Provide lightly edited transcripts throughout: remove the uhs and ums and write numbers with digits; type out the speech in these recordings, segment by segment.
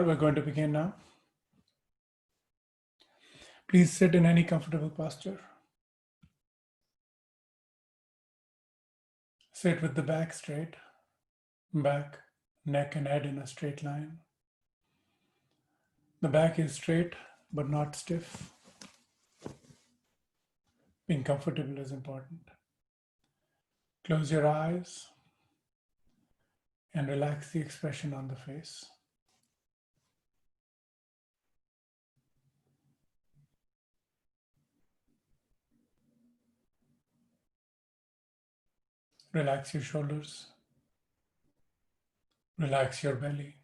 We're going to begin now. Please sit in any comfortable posture. Sit with the back straight, back, neck and head in a straight line. The back is straight but not stiff. Being comfortable is important. Close your eyes and relax the expression on the face. Relax your shoulders. Relax your belly.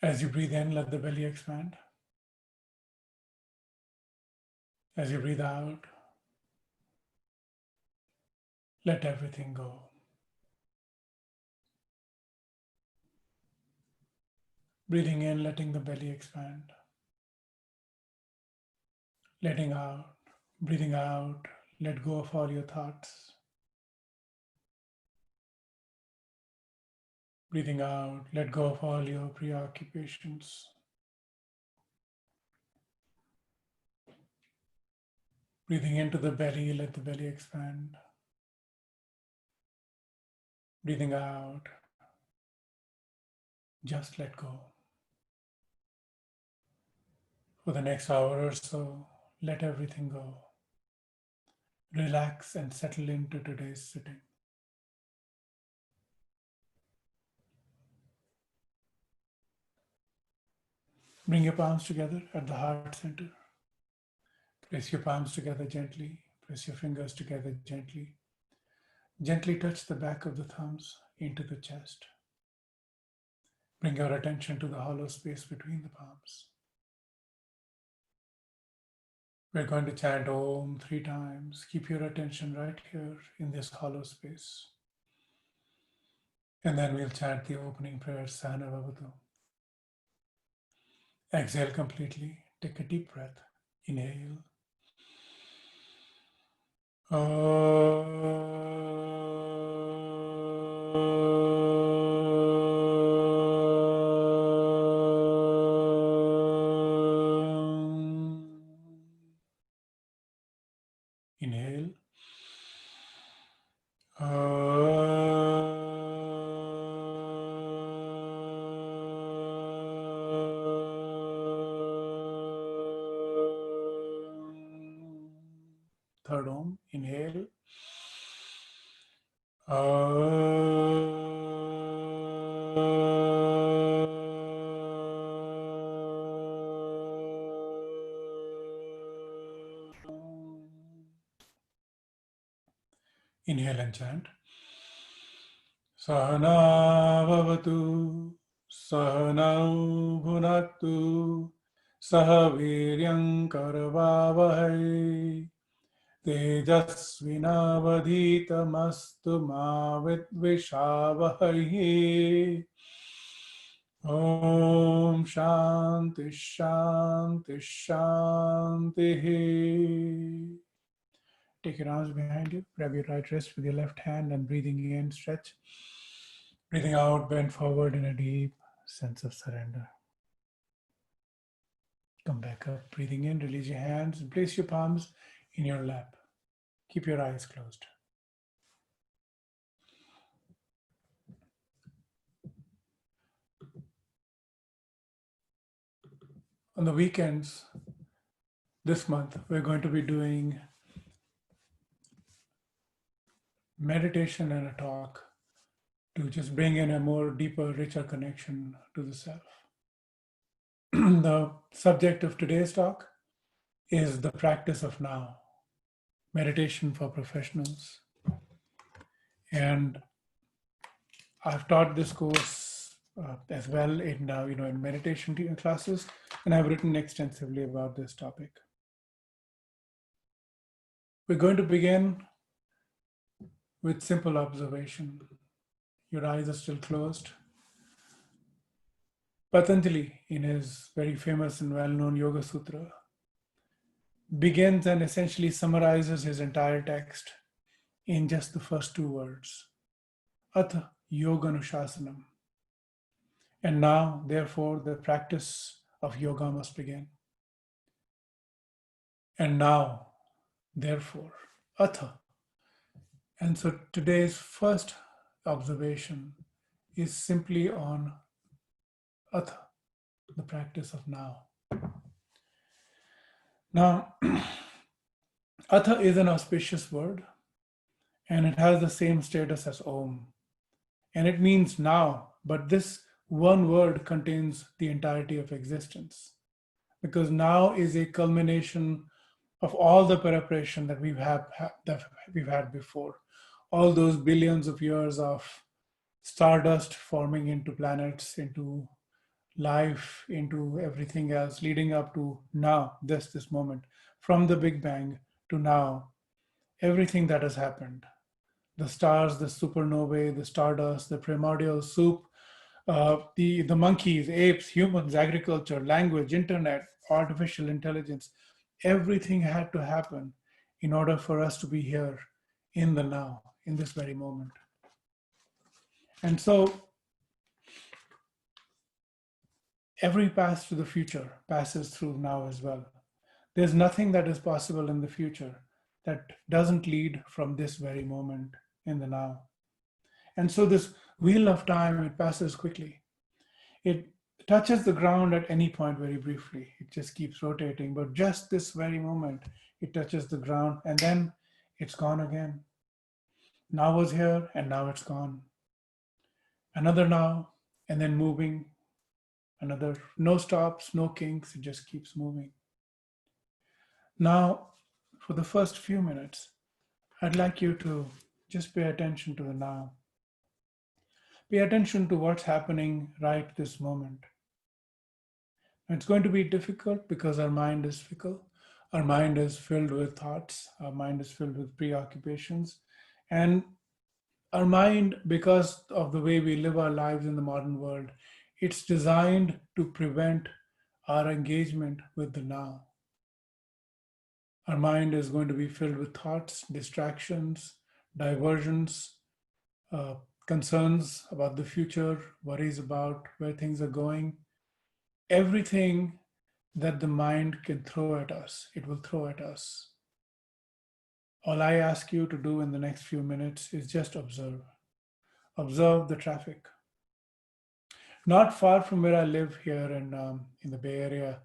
As you breathe in, let the belly expand. As you breathe out, let everything go. Breathing in, letting the belly expand. Letting out, breathing out, let go of all your thoughts. Breathing out, let go of all your preoccupations. Breathing into the belly, let the belly expand. Breathing out, just let go. For the next hour or so, let everything go. Relax and settle into today's sitting. Bring your palms together at the heart center. Press your palms together gently. Press your fingers together gently. Gently touch the back of the thumbs into the chest. Bring your attention to the hollow space between the palms. We're going to chant Om 3 times. Keep your attention right here in this hollow space. And then we'll chant the opening prayer, Sahana Bhavatu. Exhale completely. Take a deep breath. Inhale. Inhale. Third Om. Inhale. Inhale and chant. Sahana bhavatu, sahanau bhunaktu, sahaviryam karavavahai, tejasvinavadhitamastu ma vidvishavahai. Om Shanti Shanti Shanti. Take your arms behind you, grab your right wrist with your left hand and breathing in, stretch. Breathing out, bend forward in a deep sense of surrender. Come back up, breathing in, release your hands and place your palms in your lap. Keep your eyes closed. On the weekends this month, we're going to be doing meditation and a talk to just bring in a more deeper, richer connection to the self. The subject of today's talk is the practice of now, meditation for professionals. And I've taught this course as well in in meditation classes, and I've written extensively about this topic. We're going to begin with simple observation. Your eyes are still closed. Patanjali, in his very famous and well-known Yoga Sutra, begins and essentially summarizes his entire text in just the first two words. Atha Yoganushasanam. And now, therefore, the practice of yoga must begin. And now, therefore, Atha. And so today's first observation is simply on Atha, the practice of now. Now, Atha is an auspicious word and it has the same status as Om. And it means now, but this one word contains the entirety of existence. Because now is a culmination of all the preparation that we've had before. All those billions of years of stardust forming into planets, into life, into everything else, leading up to now, this moment, from the Big Bang to now, everything that has happened. The stars, the supernovae, the stardust, the primordial soup, the monkeys, apes, humans, agriculture, language, internet, artificial intelligence, everything had to happen in order for us to be here in the now, in this very moment. And so every path to the future passes through now as well. There's nothing that is possible in the future that doesn't lead from this very moment in the now. And so this wheel of time, it passes quickly. It touches the ground at any point very briefly. It just keeps rotating, but just this very moment, it touches the ground and then it's gone again. Now was here and now it's gone. Another now, and then moving. Another, no stops, no kinks, it just keeps moving. Now, for the first few minutes, I'd like you to just pay attention to the now. Pay attention to what's happening right this moment. It's going to be difficult because our mind is fickle. Our mind is filled with thoughts. Our mind is filled with preoccupations. And our mind, because of the way we live our lives in the modern world, it's designed to prevent our engagement with the now. Our mind is going to be filled with thoughts, distractions, diversions, uh, concerns about the future, worries about where things are going. Everything that the mind can throw at us, it will throw at us. All I ask you to do in the next few minutes is just observe. Observe the traffic. Not far from where I live here in the Bay Area,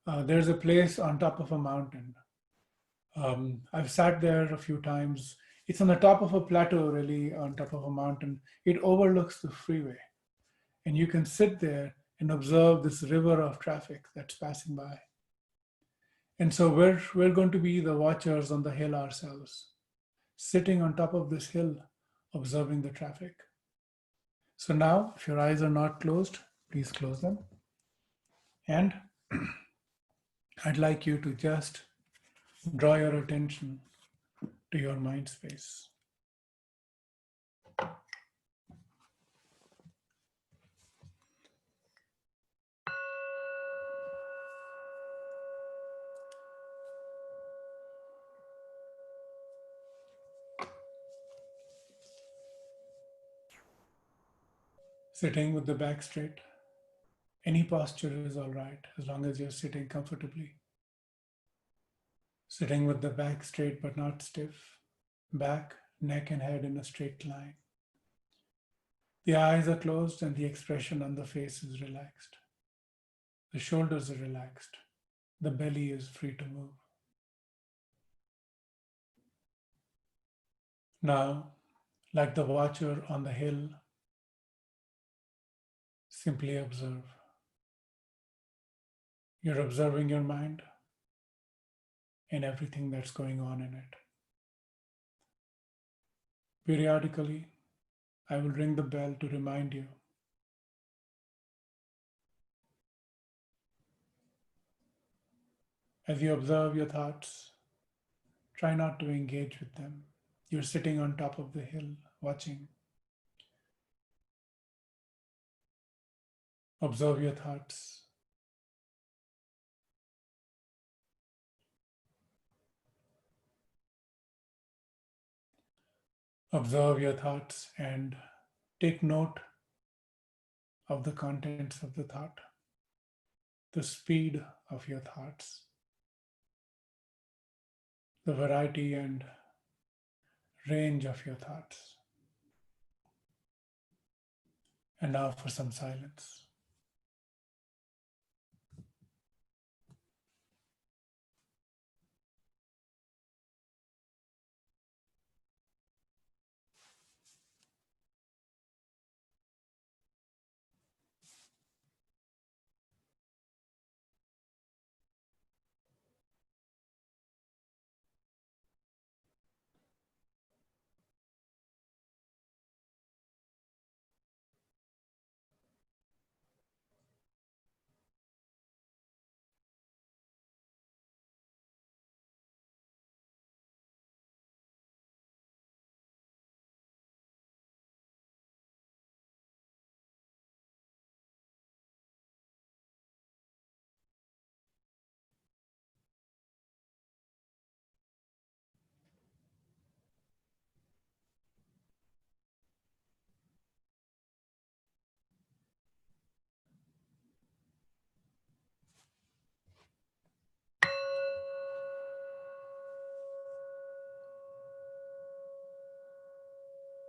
there's a place on top of a mountain. I've sat there a few times. It's on the top of a plateau, really, on top of a mountain. It overlooks the freeway. And you can sit there and observe this river of traffic that's passing by. And so we're going to be the watchers on the hill ourselves, sitting on top of this hill, observing the traffic. So now, if your eyes are not closed, please close them. And I'd like you to just draw your attention to your mind space. Sitting with the back straight. Any posture is all right as long as you're sitting comfortably. Sitting with the back straight but not stiff. Back, neck, and head in a straight line. The eyes are closed and the expression on the face is relaxed. The shoulders are relaxed. The belly is free to move. Now, like the watcher on the hill, simply observe. You're observing your mind and everything that's going on in it. Periodically, I will ring the bell to remind you. As you observe your thoughts, try not to engage with them. You're sitting on top of the hill, watching. Observe your thoughts. Observe your thoughts and take note of the contents of the thought, the speed of your thoughts, the variety and range of your thoughts. And now for some silence.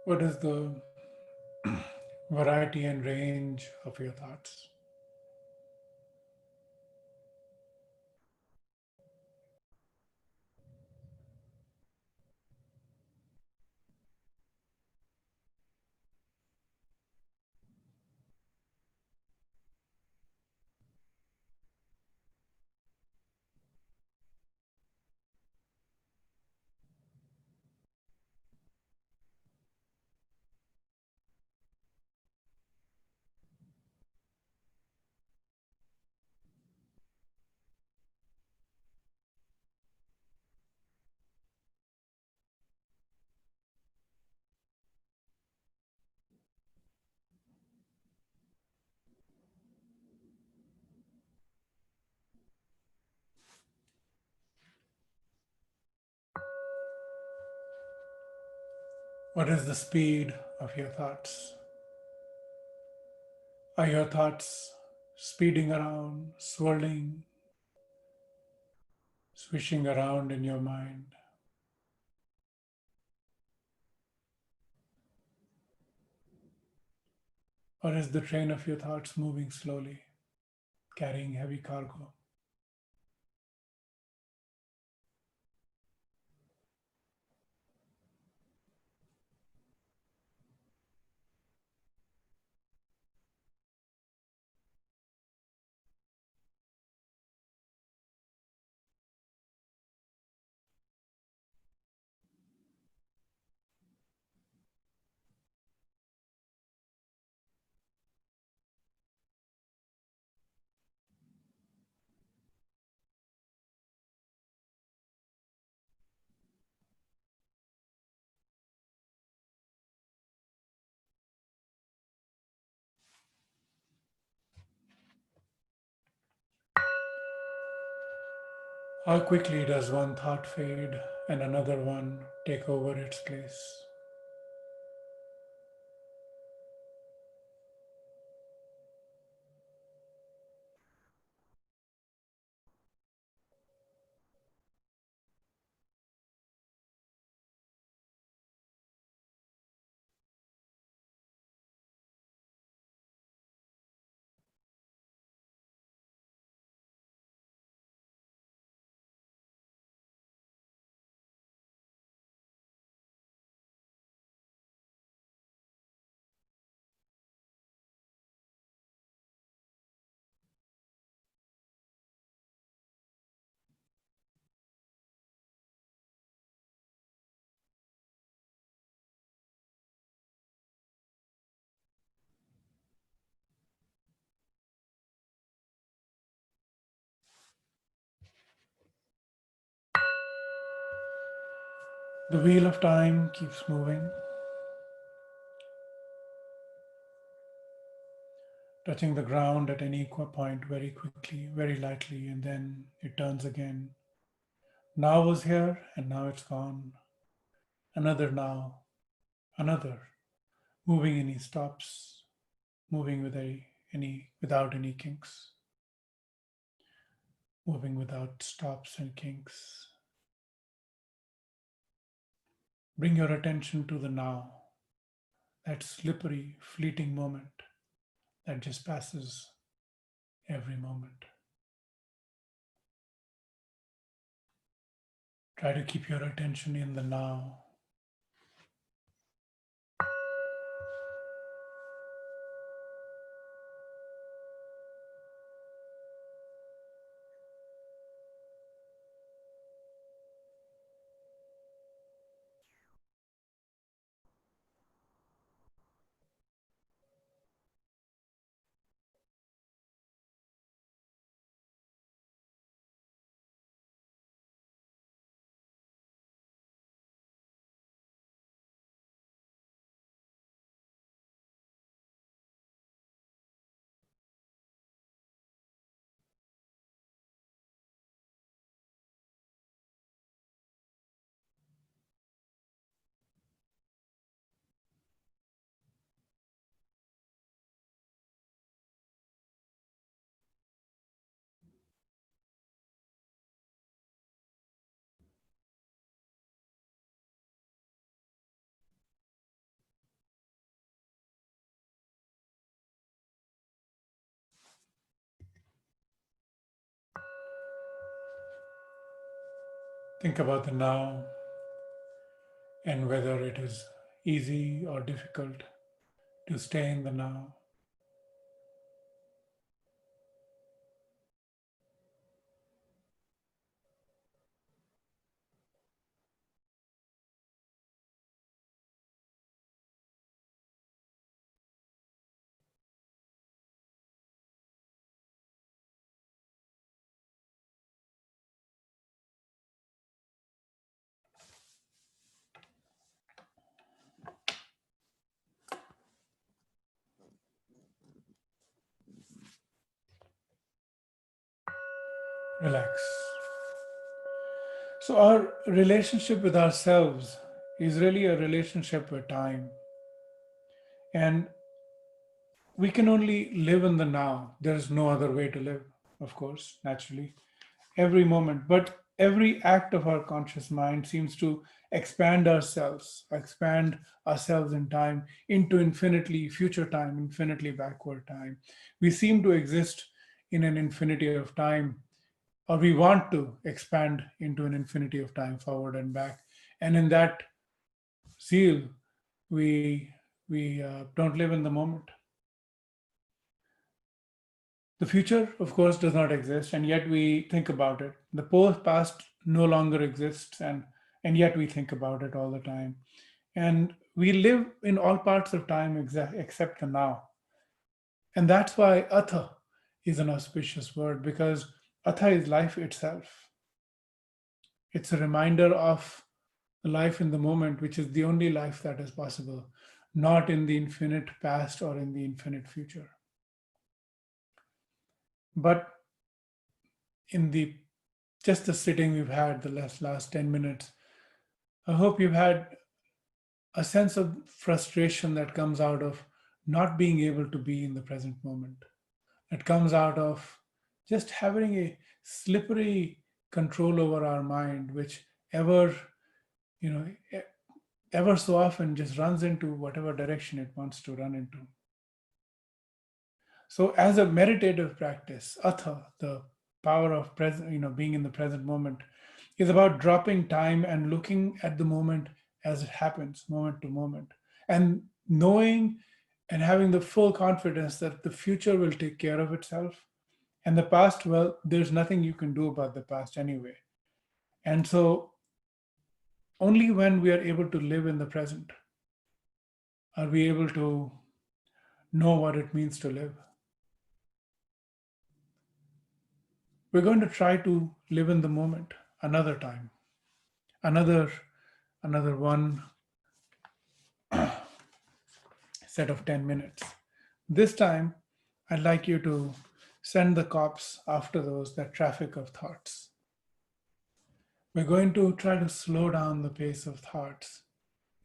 What is the variety and range of your thoughts? What is the speed of your thoughts? Are your thoughts speeding around, swirling, swishing around in your mind? Or is the train of your thoughts moving slowly, carrying heavy cargo? How quickly does one thought fade and another one take over its place? The wheel of time keeps moving, touching the ground at any point very quickly, very lightly, and then it turns again. Now was here and now it's gone. Another now. another, moving any stops, moving without any kinks, moving without stops and kinks. Bring your attention to the now, that slippery, fleeting moment that just passes every moment. Try to keep your attention in the now. Think about the now and whether it is easy or difficult to stay in the now. Relax. So, our relationship with ourselves is really a relationship with time. And we can only live in the now. There is no other way to live, of course, naturally, every moment. But every act of our conscious mind seems to expand ourselves in time into infinitely future time, infinitely backward time. We seem to exist in an infinity of time, or we want to expand into an infinity of time forward and back. And in that zeal, we we don't live in the moment. The future, of course, does not exist, and yet we think about it. The past no longer exists, and yet we think about it all the time. And we live in all parts of time except the now. And that's why Atha is an auspicious word, because Atha is life itself. It's a reminder of the life in the moment, which is the only life that is possible, not in the infinite past or in the infinite future. But in the just the sitting we've had the last 10 minutes, I hope you've had a sense of frustration that comes out of not being able to be in the present moment, that comes out of just having a slippery control over our mind, which ever, you know, ever so often just runs into whatever direction it wants to run into. So, as a meditative practice, Atha, the power of present, being in the present moment, is about dropping time and looking at the moment as it happens, moment to moment, and knowing and having the full confidence that the future will take care of itself. And the past, well, there's nothing you can do about the past anyway. And so, only when we are able to live in the present are we able to know what it means to live. We're going to try to live in the moment another time, another another one set of 10 minutes. This time, I'd like you to send the cops after that traffic of thoughts. We're going to try to slow down the pace of thoughts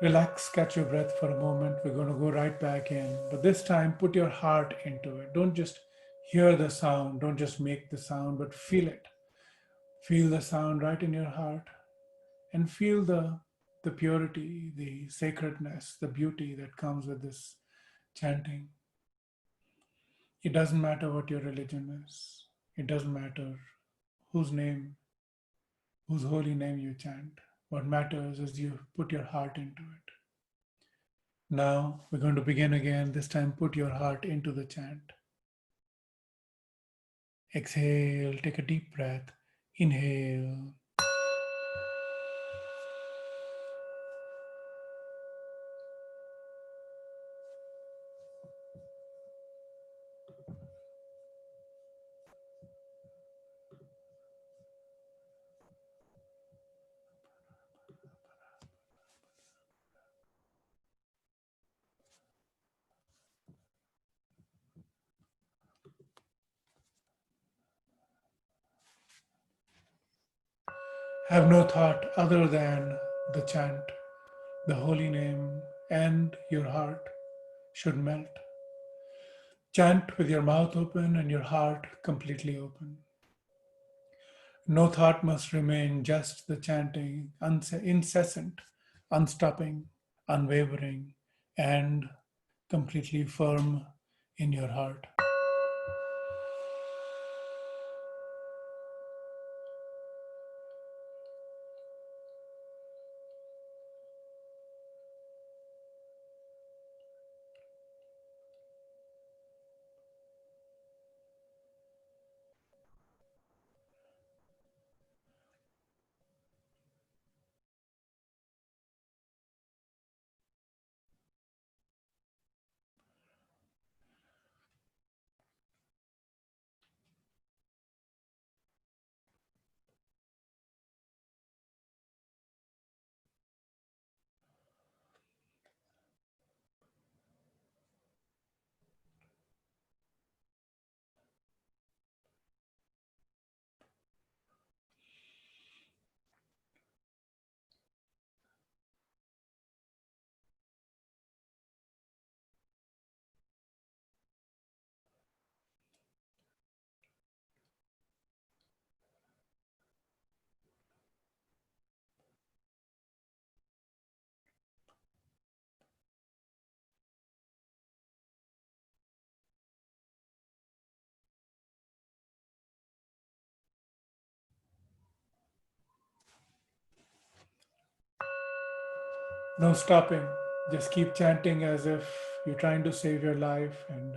Relax, catch your breath for a moment. We're going to go right back in. But this time, put your heart into it. Don't just hear the sound, don't just make the sound, but feel it. Feel the sound right in your heart and feel the purity, the sacredness, the beauty that comes with this chanting. It doesn't matter what your religion is, it doesn't matter whose name, whose holy name you chant. What matters is you put your heart into it. Now we're going to begin again. This time, put your heart into the chant. Exhale, take a deep breath. Inhale. Have no thought other than the chant, the holy name, and your heart should melt. Chant with your mouth open and your heart completely open. No thought must remain, just the chanting, incessant, unstopping, unwavering, and completely firm in your heart. No stopping. Just keep chanting as if you're trying to save your life, and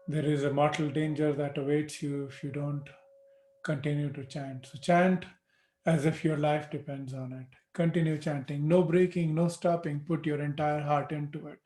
there is a mortal danger that awaits you if you don't continue to chant. So chant as if your life depends on it. Continue chanting. No breaking, no stopping. Put your entire heart into it.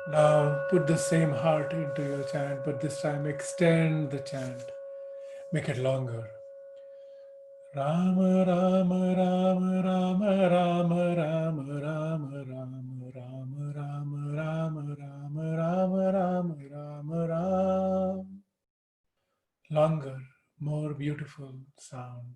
Now put the same heart into your chant, but this time extend the chant. Make it longer. Rama Rama Rama Rama Rama Rama Rama Rama Rama Rama Rama Rama Rama Rama Rama Rama. Longer, more beautiful sound.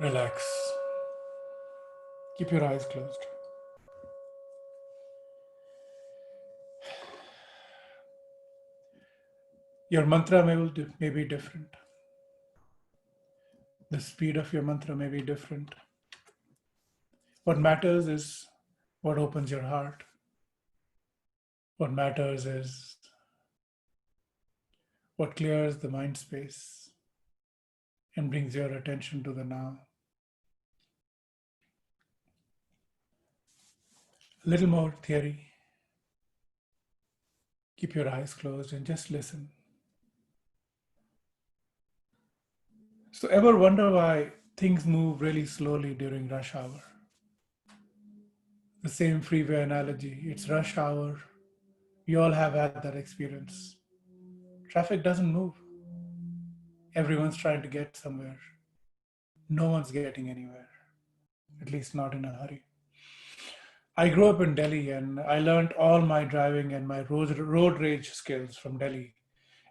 Relax. Keep your eyes closed. Your mantra may be different. The speed of your mantra may be different. What matters is what opens your heart. What matters is what clears the mind space and brings your attention to the now. A little more theory. Keep your eyes closed and just listen. So, ever wonder why things move really slowly during rush hour? The same freeway analogy. It's rush hour. We all have had that experience. Traffic doesn't move. Everyone's trying to get somewhere. No one's getting anywhere, at least not in a hurry. I grew up in Delhi and I learned all my driving and my road rage skills from Delhi.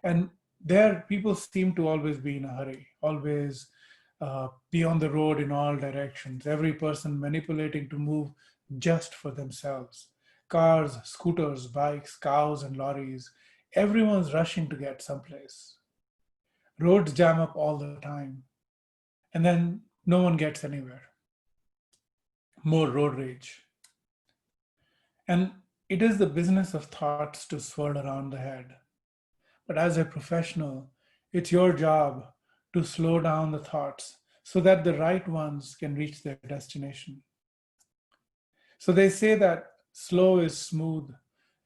And there, people seem to always be in a hurry, always be on the road in all directions, every person manipulating to move just for themselves. Cars, scooters, bikes, cows, and lorries, everyone's rushing to get someplace. Roads jam up all the time, and then no one gets anywhere. More road rage. And it is the business of thoughts to swirl around the head. But as a professional, it's your job to slow down the thoughts so that the right ones can reach their destination. So they say that slow is smooth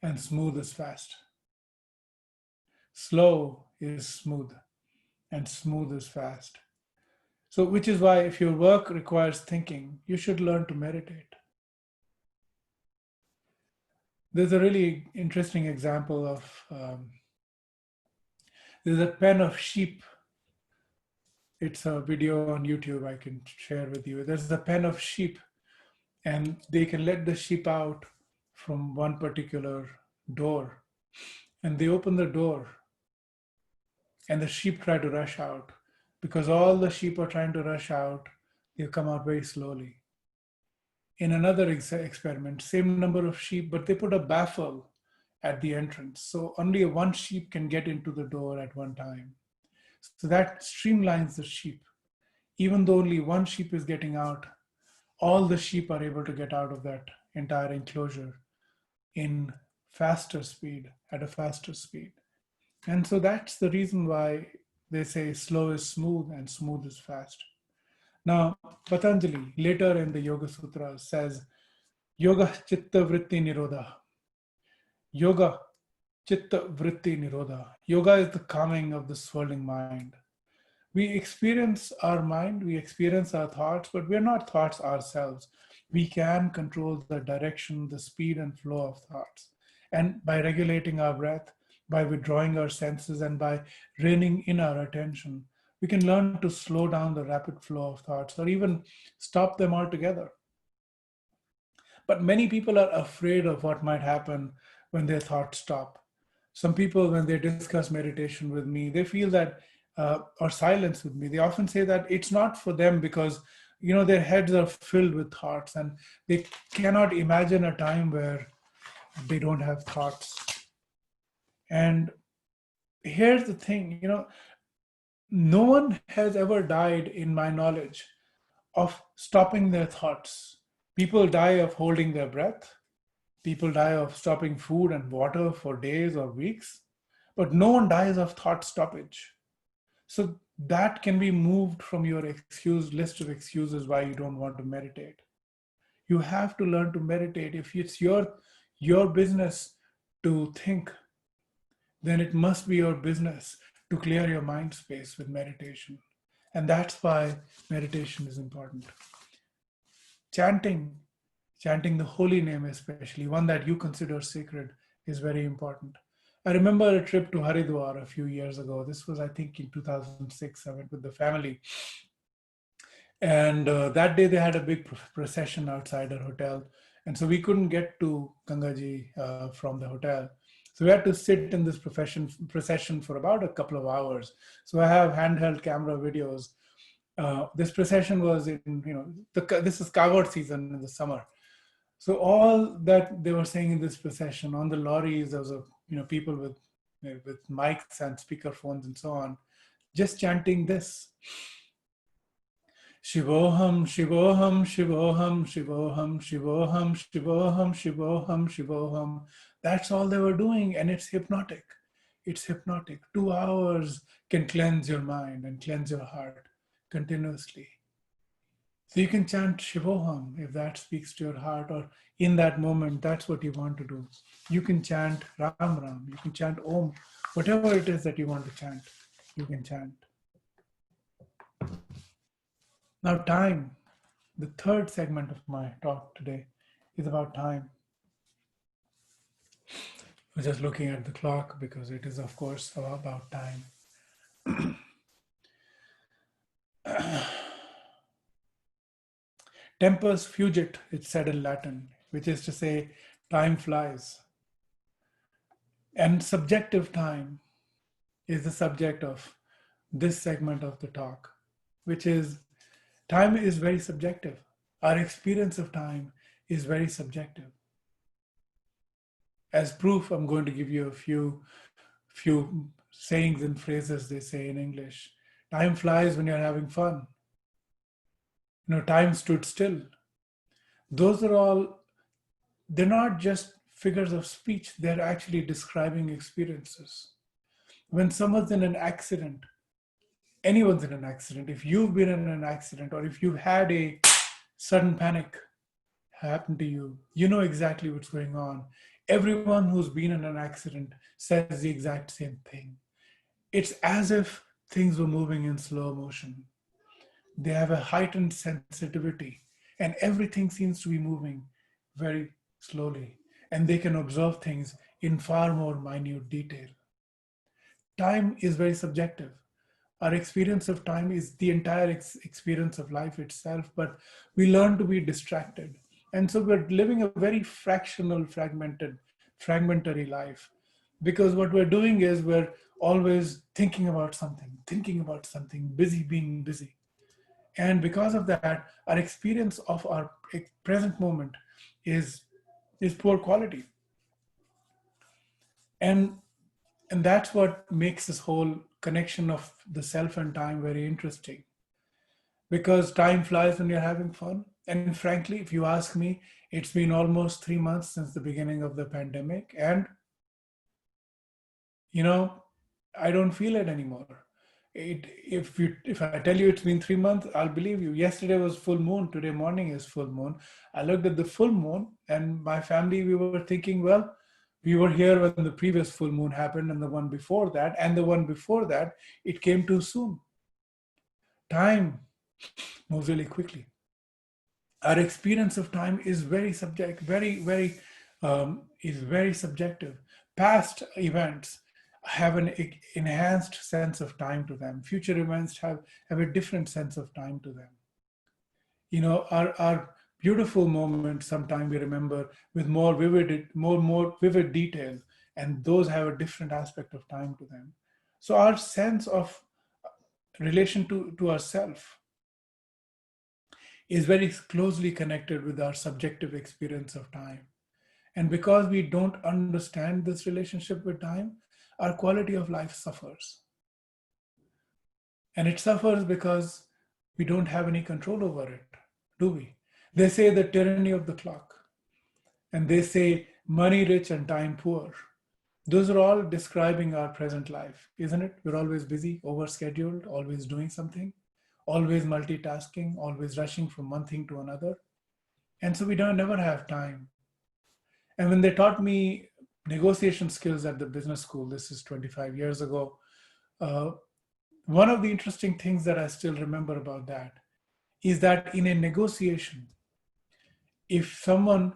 and smooth is fast. Slow is smooth and smooth is fast. So, which is why if your work requires thinking, you should learn to meditate. There's a really interesting example of there's a pen of sheep. It's a video on YouTube I can share with you. There's a pen of sheep, and they can let the sheep out from one particular door. And they open the door, and the sheep try to rush out. Because all the sheep are trying to rush out, they come out very slowly. In another experiment, same number of sheep, but they put a baffle at the entrance. So only one sheep can get into the door at one time. So that streamlines the sheep. Even though only one sheep is getting out, all the sheep are able to get out of that entire enclosure in faster speed, at a faster speed. And so that's the reason why they say slow is smooth and smooth is fast. Now, Patanjali, later in the Yoga Sutras, says, Yoga Chitta Vritti Nirodha. Yoga Chitta Vritti Nirodha. Yoga is the calming of the swirling mind. We experience our mind, we experience our thoughts, but we're not thoughts ourselves. We can control the direction, the speed and flow of thoughts. And by regulating our breath, by withdrawing our senses, and by reining in our attention, we can learn to slow down the rapid flow of thoughts or even stop them altogether. But many people are afraid of what might happen when their thoughts stop. Some people, when they discuss meditation with me, they feel that, or silence with me, they often say that it's not for them because their heads are filled with thoughts and they cannot imagine a time where they don't have thoughts. And here's the thing, no one has ever died, in my knowledge, of stopping their thoughts. People die of holding their breath. People die of stopping food and water for days or weeks, but no one dies of thought stoppage. So that can be moved from your list of excuses why you don't want to meditate. You have to learn to meditate. If it's your business to think, then it must be your business to clear your mind space with meditation. And that's why meditation is important. Chanting the holy name, especially one that you consider sacred, is very important. I remember a trip to Haridwar a few years ago. This was, I think, in 2006. I went with the family. And that day they had a big procession outside our hotel. And so we couldn't get to Gangaji from the hotel. So we had to sit in this procession for about a couple of hours. So I have handheld camera videos. This procession was in, this is kagod season in the summer. So all that they were saying in this procession, on the lorries, there was people with mics and speaker phones and so on, just chanting this. Shivoham, Shivoham, Shivoham, Shivoham, Shivoham, Shivoham, Shivoham, Shivoham. That's all they were doing, and it's hypnotic. It's hypnotic. 2 hours can cleanse your mind and cleanse your heart continuously. So you can chant Shivoham if that speaks to your heart, or in that moment, that's what you want to do. You can chant Ram Ram, you can chant Om, whatever it is that you want to chant, you can chant. Now, time, the third segment of my talk today is about time. We're just looking at the clock because it is, of course, about time. Tempus fugit, it's said in Latin, which is to say, time flies. And subjective time is the subject of this segment of the talk, which is time is very subjective. Our experience of time is very subjective. As proof, I'm going to give you a few sayings and phrases they say in English. Time flies when you're having fun. Time stood still. Those are all, they're not just figures of speech, they're actually describing experiences. When someone's in an accident, anyone's in an accident, if you've been in an accident or if you've had a sudden panic happen to you, you know exactly what's going on. Everyone who's been in an accident says the exact same thing. It's as if things were moving in slow motion. They have a heightened sensitivity, and everything seems to be moving very slowly, and they can observe things in far more minute detail. Time is very subjective. Our experience of time is the entire experience of life itself, but we learn to be distracted. And so we're living a very fractional, fragmentary life, because what we're doing is we're always thinking about something, busy being busy. And because of that, our experience of our present moment is poor quality. And and that's what makes this whole connection of the self and time very interesting, because time flies when you're having fun. And frankly, if you ask me, it's been almost 3 months since the beginning of the pandemic, and you know I don't feel it anymore. If I tell you it's been 3 months, I'll believe you. Yesterday was full moon, today morning is full moon. I looked at the full moon, and my family, we were thinking, well, we were here when the previous full moon happened, and the one before that, and the one before that, it came too soon. Time moves really quickly. Our experience of time is very subjective. Past events have an enhanced sense of time to them. Future events have a different sense of time to them. Our beautiful moments sometimes we remember with more vivid detail, and those have a different aspect of time to them. So our sense of relation to ourself is very closely connected with our subjective experience of time. And because we don't understand this relationship with time, our quality of life suffers. And it suffers because we don't have any control over it, do we? They say the tyranny of the clock, and they say money rich and time poor. Those are all describing our present life, isn't it? We're always busy, overscheduled, always doing something, always multitasking, always rushing from one thing to another. And so we don't never have time. And when they taught me negotiation skills at the business school, this is 25 years ago, uh, one of the interesting things that I still remember about that is that in a negotiation, if someone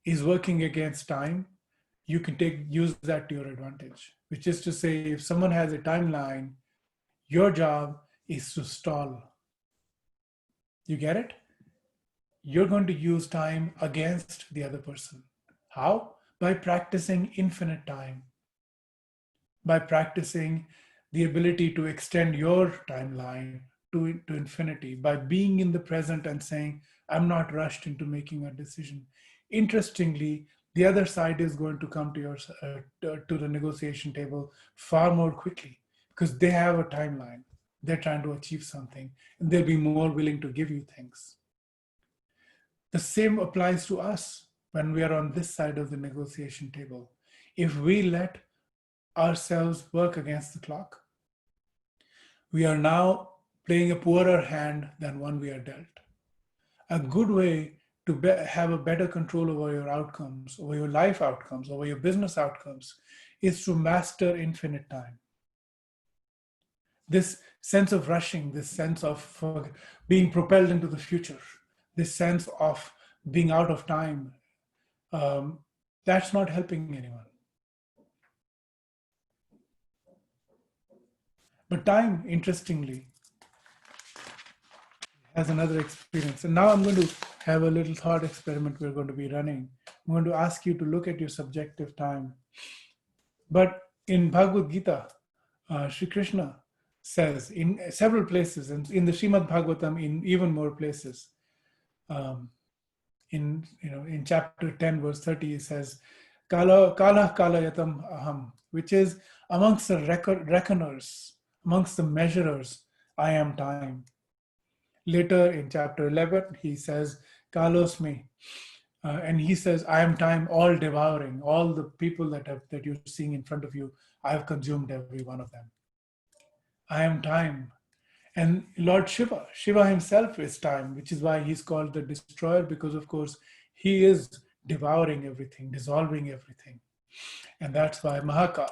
is working against time, you can use that to your advantage. Which is to say, if someone has a timeline, your job is to stall. You get it? You're going to use time against the other person. How? By practicing infinite time, by practicing the ability to extend your timeline to infinity by being in the present and saying, I'm not rushed into making a decision. Interestingly, the other side is going to come to to the negotiation table far more quickly because they have a timeline. They're trying to achieve something, and they'll be more willing to give you things. The same applies to us when we are on this side of the negotiation table. If we let ourselves work against the clock, we are now playing a poorer hand than one we are dealt. A good way to have a better control over your outcomes, over your life outcomes, over your business outcomes, is to master infinite time. This sense of rushing, this sense of being propelled into the future, this sense of being out of time, that's not helping anyone. But time, interestingly, has another experience. And now I'm going to have a little thought experiment we're going to be running. I'm going to ask you to look at your subjective time. But in Bhagavad Gita, Sri Krishna says in several places, and in the Srimad Bhagavatam, in even more places, um, in chapter 10, verse 30, it says, Kala yatam aham, which is amongst the reckoners, amongst the measurers, I am time. Later in chapter 11, he says, Kalos me. And he says, I am time all devouring. All the people that you're seeing in front of you, I have consumed every one of them. I am time. And Lord Shiva himself is time, which is why he's called the destroyer, because of course he is devouring everything, dissolving everything. And that's why Mahakal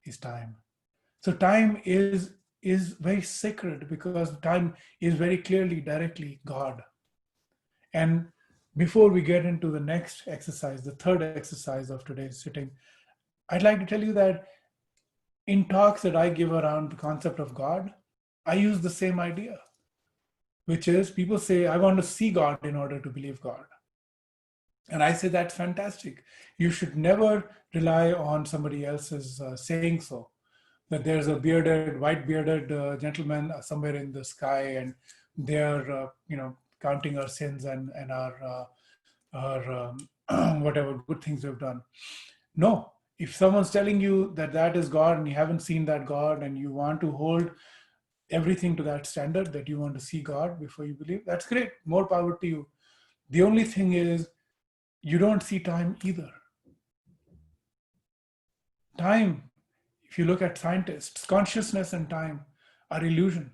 is time. So time is very sacred because time is very clearly, directly God. And before we get into the next exercise, the third exercise of today's sitting, I'd like to tell you that in talks that I give around the concept of God, I use the same idea, which is people say, I want to see God in order to believe God. And I say, that's fantastic. You should never rely on somebody else's saying so, that there's a white bearded gentleman somewhere in the sky, and they're, counting our sins and our whatever good things we've done. No, if someone's telling you that that is God and you haven't seen that God and you want to hold everything to that standard, that you want to see God before you believe, that's great. More power to you. The only thing is, you don't see time either. Time, if you look at scientists, consciousness and time are illusion.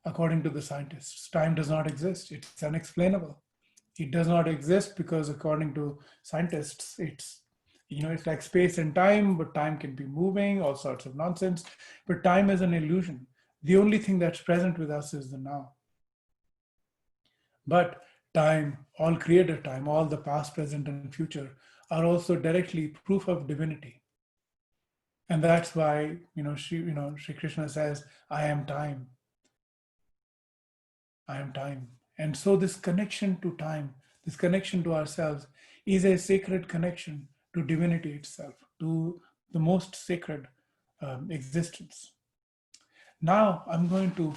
According to the scientists, time does not exist. It's unexplainable. It does not exist because according to scientists, it's like space and time, but time can be moving, all sorts of nonsense. But time is an illusion. The only thing that's present with us is the now. But time, all created time, all the past, present, and future are also directly proof of divinity. And that's why, Sri Krishna says, I am time. I am time. And so this connection to time, this connection to ourselves is a sacred connection to divinity itself, to the most sacred existence. Now I'm going to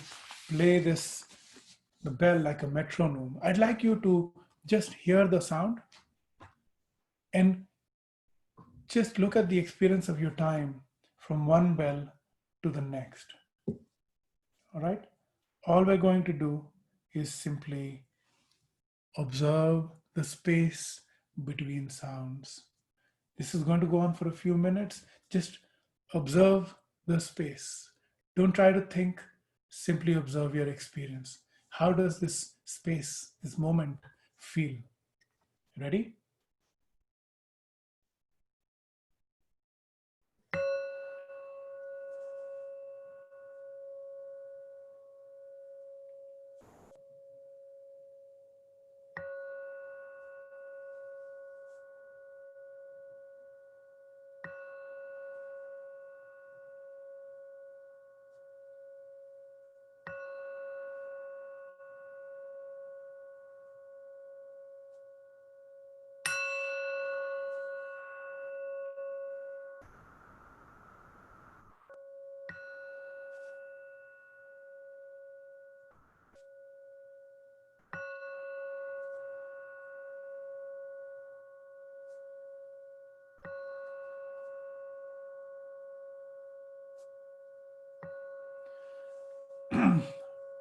play the bell like a metronome. I'd like you to just hear the sound and just look at the experience of your time from one bell to the next. All right? All we're going to do is simply observe the space between sounds. This is going to go on for a few minutes. Just observe the space. Don't try to think, simply observe your experience. How does this space, this moment feel? Ready?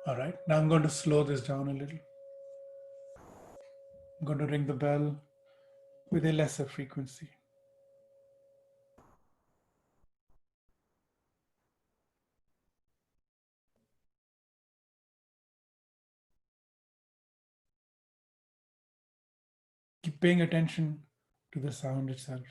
All right, now I'm going to slow this down a little. I'm going to ring the bell with a lesser frequency. Keep paying attention to the sound itself.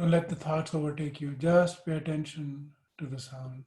Don't let the thoughts overtake you. Just pay attention to the sound.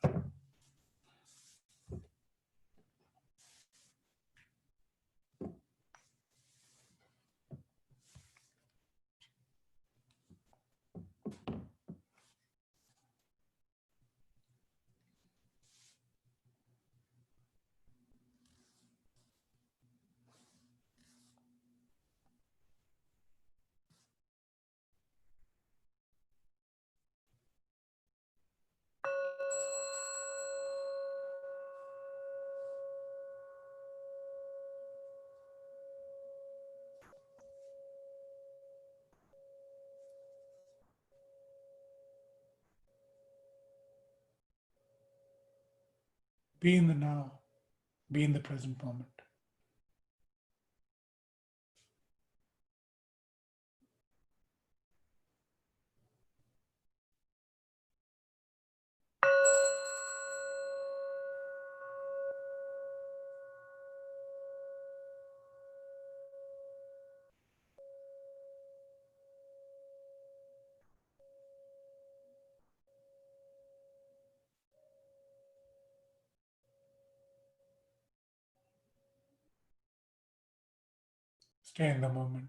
Be in the now. Be in the present moment. Stay in the moment.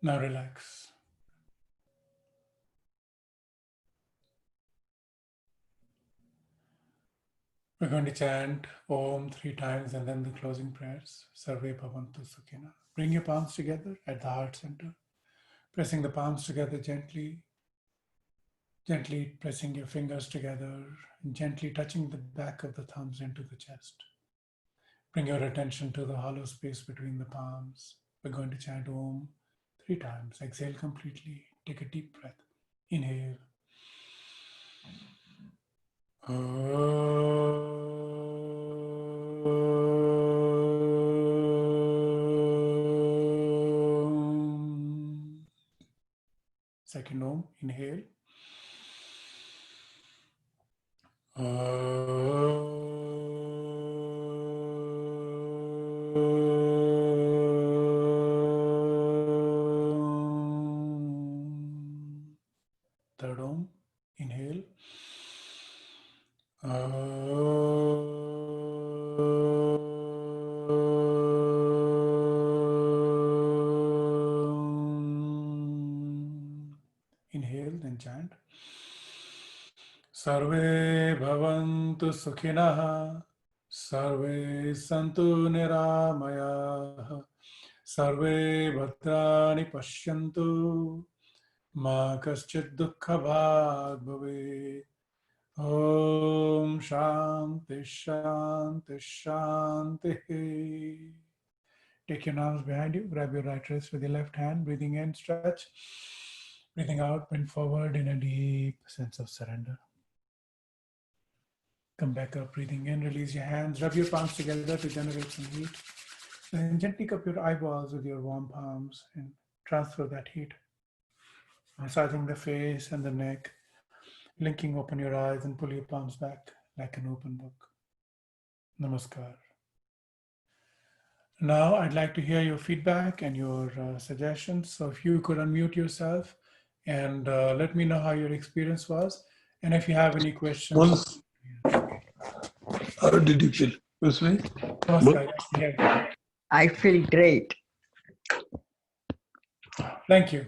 Now relax. We're going to chant Om 3 times and then the closing prayers. Sarve Bhavantu Sukhina. Bring your palms together at the heart center. Pressing the palms together gently. Gently pressing your fingers together and gently touching the back of the thumbs into the chest. Bring your attention to the hollow space between the palms. We're going to chant Om 3 times. Exhale completely. Take a deep breath. Inhale. Om. Second Om. Inhale. Third Om. Inhale. Inhale, then chant. Sarve bhavantu sukhinah, sarve santu niramayah, sarve bhadrani pashyantu, ma kaschid dukkha bhag bhavet. Om Shanti Shanti Shanti. Take your arms behind you. Grab your right wrist with your left hand. Breathing in, stretch. Breathing out, bend forward in a deep sense of surrender. Come back up, breathing in, release your hands. Rub your palms together to generate some heat. Then gently cup your eyeballs with your warm palms and transfer that heat. Massaging the face and the neck. Blinking, open your eyes and pull your palms back like an open book. Namaskar. Now I'd like to hear your feedback and your suggestions. So if you could unmute yourself and let me know how your experience was. And if you have any questions. How did you feel? Usme? Namaskar. Yeah. I feel great. Thank you.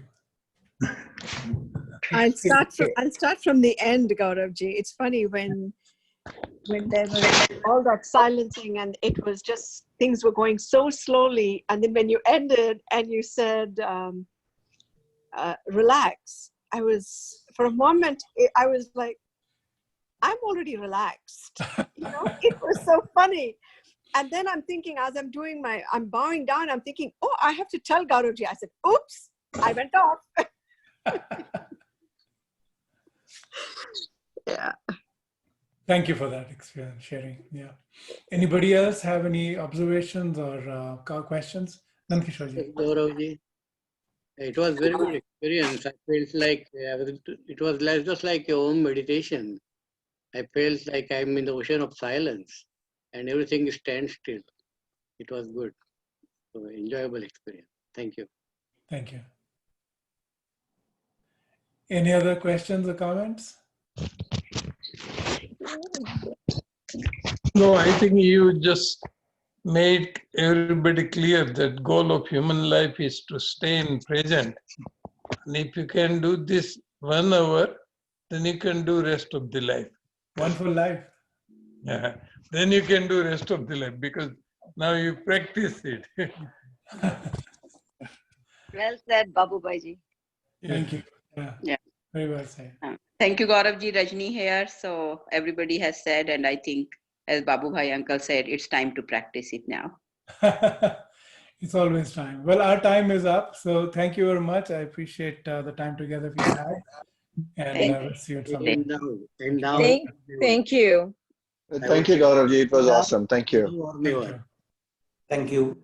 I'll start from the end, Gauravji. It's funny when there was all that silencing and it was just things were going so slowly, and then when you ended and you said relax, I was for a moment I was like, I'm already relaxed. It was so funny. And then I'm thinking, as I'm bowing down, I'm thinking, oh, I have to tell Gauravji. I said, oops, I went off. Yeah. Thank you for that experience sharing. Yeah. Anybody else have any observations or questions? Nankishwarji. Gauravji, it was very good experience. I felt like it was just like your own meditation. I felt like I'm in the ocean of silence and everything stands still. It was good. So enjoyable experience. Thank you. Thank you. Any other questions or comments? No, I think you just made everybody clear that goal of human life is to stay in present. And if you can do this 1 hour, then you can do rest of the life. One full life. Yeah. Then you can do rest of the life because now you practice it. Well said, Babu Bhaiji. Thank you. Yeah. Very well said. Thank you, Gauravji. Rajni here. So everybody has said, and I think as Babu Bhai uncle said, it's time to practice it now. It's always time. Well, our time is up. So thank you very much. I appreciate the time together we had. And we'll see you at some point. Thank you. Thank you, Gauravji. It was awesome. Thank you. Thank you. Thank you.